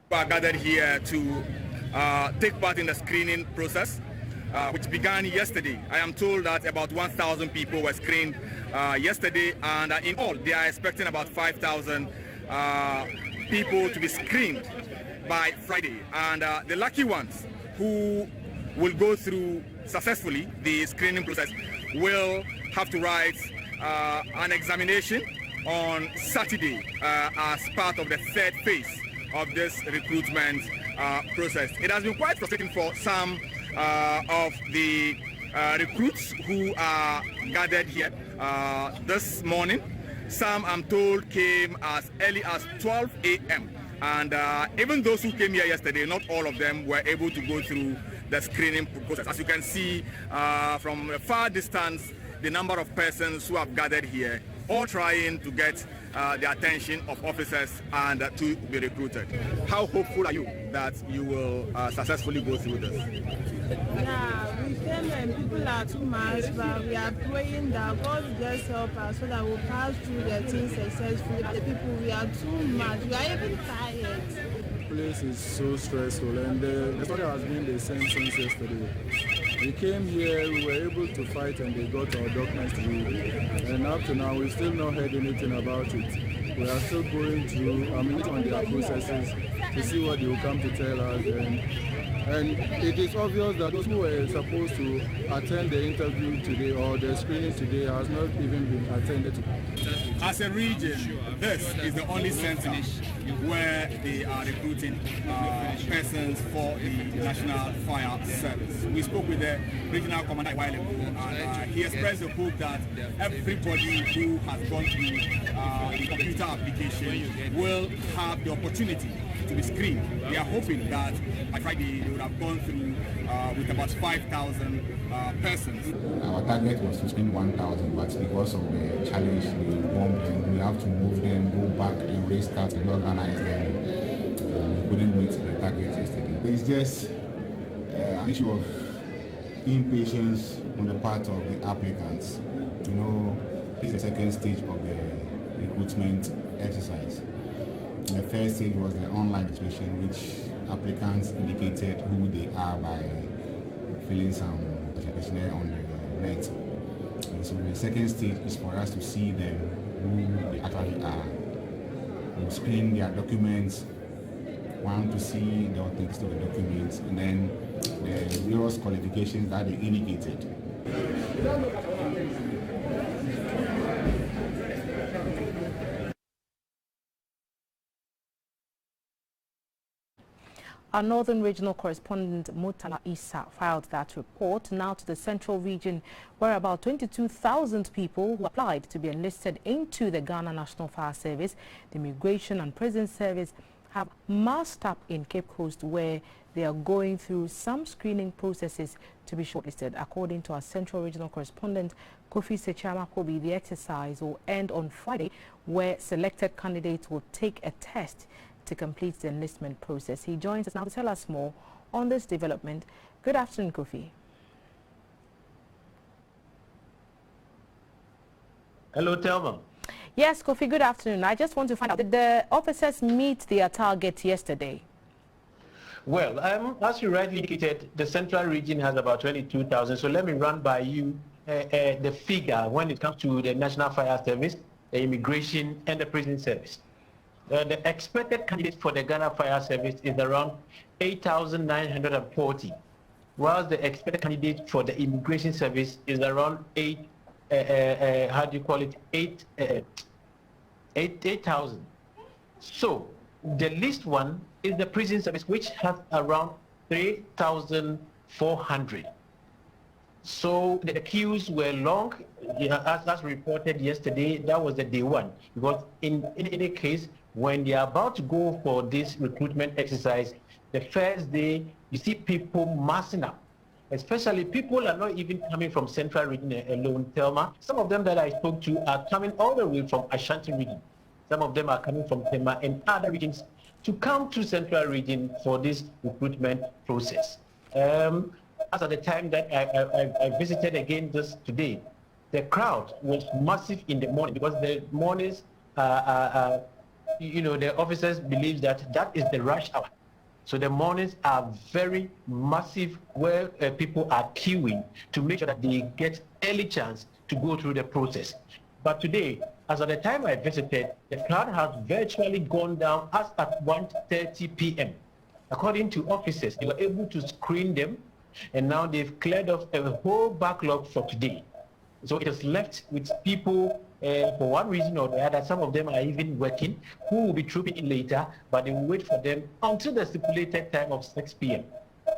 We are gathered here to take part in the screening process, which began yesterday. I am told that about 1,000 people were screened yesterday, and in all, they are expecting about 5,000 people to be screened by Friday. And the lucky ones who will go through successfully the screening process will have to write an examination on Saturday as part of the third phase of this recruitment process. It has been quite frustrating for some of the recruits who are gathered here this morning. Some, I'm told, came as early as 12 a.m. And even those who came here yesterday, not all of them were able to go through the screening process. As you can see from a far distance, the number of persons who have gathered here, all trying to get the attention of officers and to be recruited. How hopeful are you that you will successfully go through this? Yeah, we came and people are too much, but we are praying that God will just help us so that we'll pass through the things successfully. The people, we are too much. We are even tired. The place is so stressful, and the story has been the same since yesterday. We came here, we were able to fight, and they got our documents to read. And up to now, we've still not heard anything about it. We are still going through, on their processes to see what they will come to tell us. And it is obvious that those who were supposed to attend the interview today or the screening today has not even been attended to. As a region, this is the only center where they are recruiting persons for the National Fire Service. We spoke with the regional commander a while ago, and he expressed the hope that everybody who has gone through the computer application will have the opportunity to be screened. We are hoping that by Friday they would have gone through with about 5,000 persons. Our target was to screen 1,000, but because of the challenge we bombed and we have to move them, go back and restart and organize them. We couldn't meet the target yesterday. It's just an issue of impatience on the part of the applicants. You know, this is the second stage of the recruitment exercise. The first stage was the online registration, which applicants indicated who they are by filling some questionnaire on the net. And so the second stage is for us to see them who they actually are. We'll screen their documents, want to see the authenticity of the documents, and then the various qualifications that they indicated. Our Northern Regional Correspondent Mutala Isa filed that report. Now to the Central Region, where about 22,000 people who applied to be enlisted into the Ghana National Fire Service, the Immigration and Prison Service, have massed up in Cape Coast, where they are going through some screening processes to be shortlisted. According to our Central Regional Correspondent Kofi Sechamakobi, the exercise will end on Friday, where selected candidates will take a test to complete the enlistment process. He joins us now to tell us more on this development. Good afternoon, Kofi. Hello, Thelma. Yes, Kofi, good afternoon. I just want to find out, did the officers meet their target yesterday? Well, as you rightly indicated, the Central Region has about 22,000. So let me run by you the figure when it comes to the National Fire Service, the Immigration and the Prison Service. The expected candidate for the Ghana Fire Service is around 8,940, whilst the expected candidate for the Immigration Service is around 8,000. So the least one is the Prison Service, which has around 3,400. So the queues were long, as reported yesterday. That was the day one, because in any case, when they are about to go for this recruitment exercise, the first day, you see people massing up. Especially people are not even coming from Central Region alone, Thelma. Some of them that I spoke to are coming all the way from Ashanti Region. Some of them are coming from Tema and other regions to come to Central Region for this recruitment process. As at the time that I visited again just today, the crowd was massive in the morning, because the mornings the officers believe that that is the rush hour. So the mornings are very massive, where people are queuing to make sure that they get early chance to go through the process. But today, as at the time I visited, the crowd has virtually gone down as at 1:30 p.m. According to officers, they were able to screen them, and now they've cleared off a whole backlog for today. So it is left with people, for one reason or the other. Some of them are even working, who will be trooping in later, but they will wait for them until the stipulated time of 6 p.m.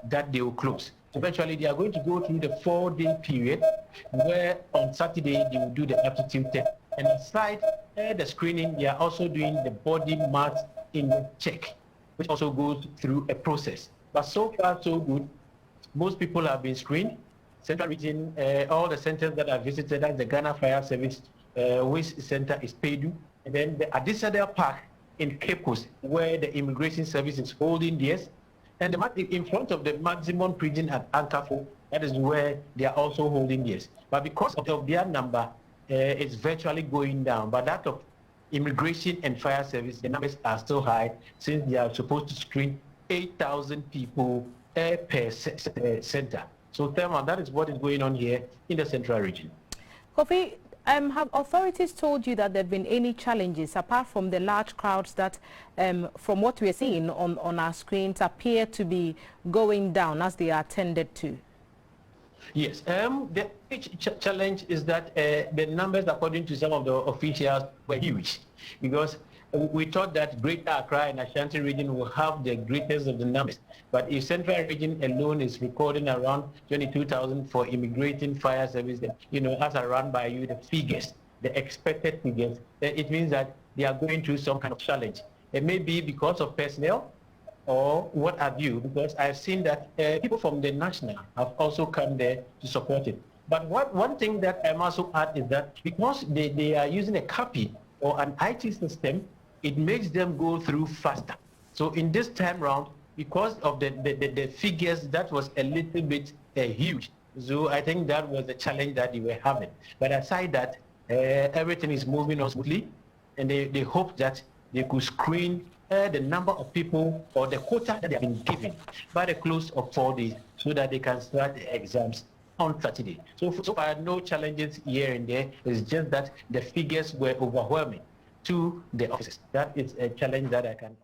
that they will close. Eventually, they are going to go through the 4-day period, where on Saturday they will do the aptitude test. And aside the screening, they are also doing the body mass index check, which also goes through a process. But so far, so good. Most people have been screened. Central region, all the centers that I visited, that's the Ghana Fire Service, which center is Pedu, and then the Additional Park in Cape Coast, where the Immigration Service is holding theirs, and in front of the maximum prison at Ankafo, that is where they are also holding theirs. But because of their number, it's virtually going down. But that of Immigration and Fire Service, the numbers are still high, since they are supposed to screen 8,000 people per center. So, Thelma, that is what is going on here in the central region. Kofi, have authorities told you that there have been any challenges, apart from the large crowds that, from what we are seeing on our screens, appear to be going down as they are attended to? Yes, the challenge is that the numbers, according to some of the officials, were huge, because we thought that Greater Accra and Ashanti region will have the greatest of the numbers. But if Central region alone is recording around 22,000 for Immigrating Fire Service, as I run by you the figures, the expected figures, then it means that they are going through some kind of challenge. It may be because of personnel or what have you, because I've seen that people from the national have also come there to support it. But one thing that I must also add is that because they are using a copy or an IT system, it makes them go through faster. So in this time round, because of the figures, that was a little bit huge. So I think that was the challenge that they were having. But aside that, everything is moving on smoothly, and they hope that they could screen the number of people or the quota that they have been given by the close of 4 days, so that they can start the exams on Saturday. So far, no challenges here and there. It's just that the figures were overwhelming to the officers. That is a challenge that I can